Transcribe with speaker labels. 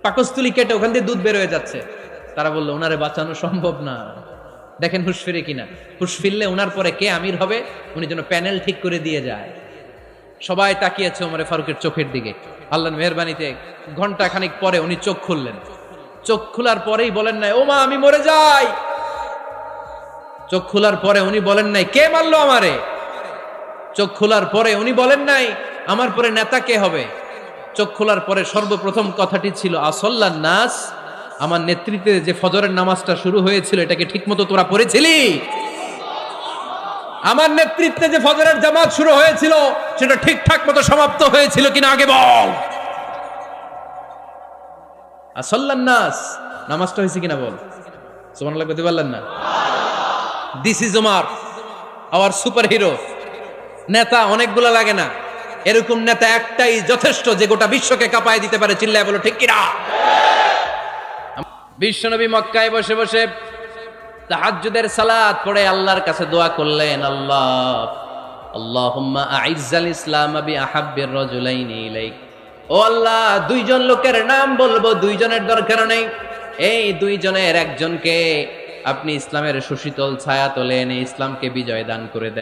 Speaker 1: পাকস্থলী কেটে ওখান দিয়ে দুধ বের হয়ে যাচ্ছে। তারা বললো ওনারে বাঁচানো সম্ভব না, দেখেন হুঁশ ফিরে কিনা। হুঁশ ফিরলে ওনার পরে কে আমির হবে, উনি যেন প্যানেল ঠিক করে দিয়ে যায়। সবাই তাকিয়েছে ওমরে ফারুকের চোখের দিকে। আল্লাহর মেহেরবানিতে ঘন্টা খানিক পরে উনি চোখ খুললেন। চোখ খোলার পরেই বলেন নাই ও মা আমি মরে যাই। চোখ খোলার পরে উনি বলেন নাই কে মারলো আমারে। চোখ খোলার পরে উনি বলেন নাই আমার পরে নেতা কে হবে। চোখ খোলার পরে সর্বপ্রথম কথাটি ছিল আসল্লান নাস, আমার নেতৃত্বে যে ফজরের নামাজটা শুরু হয়েছিল এটাকে ঠিকমতো তোরা পড়েছিলি? আমার নেতৃত্বে যে ফজরের জামাত শুরু হয়েছিল সেটা ঠিকঠাক মতো সমাপ্ত হয়েছিল কিনা আগে বল। আসল্লান নাস, নামাজটা হয়েছে কিনা বল। সুবহানাল্লাহ কইতে পারলেন না? This is Omar, hour super hero. নেতা অনেকগুলো লাগে না, এরকম নেতা একটাই যথেষ্ট যে গোটা বিশ্বকে কাঁপায় দিতে পারে। চিল্লায় বলো ঠিক কিনা। বিশ্বনবী মক্কায় বসে বসে তাহাজ্জুদের সালাত পড়ে আল্লাহর কাছে দোয়া করলেন, আল্লাহুম্মা আইজ্জাল ইসলাম বিআহাব্বির রাজুলাইনি ইলাইক। ও আল্লাহ, দুইজন লোকের নাম বলবো, দুইজনের দরকার নেই, এই দুইজনের একজনকে আপনি ইসলামের সুশীতল ছায়া তোলে এনে ইসলামকে বিজয় দান করে দেন।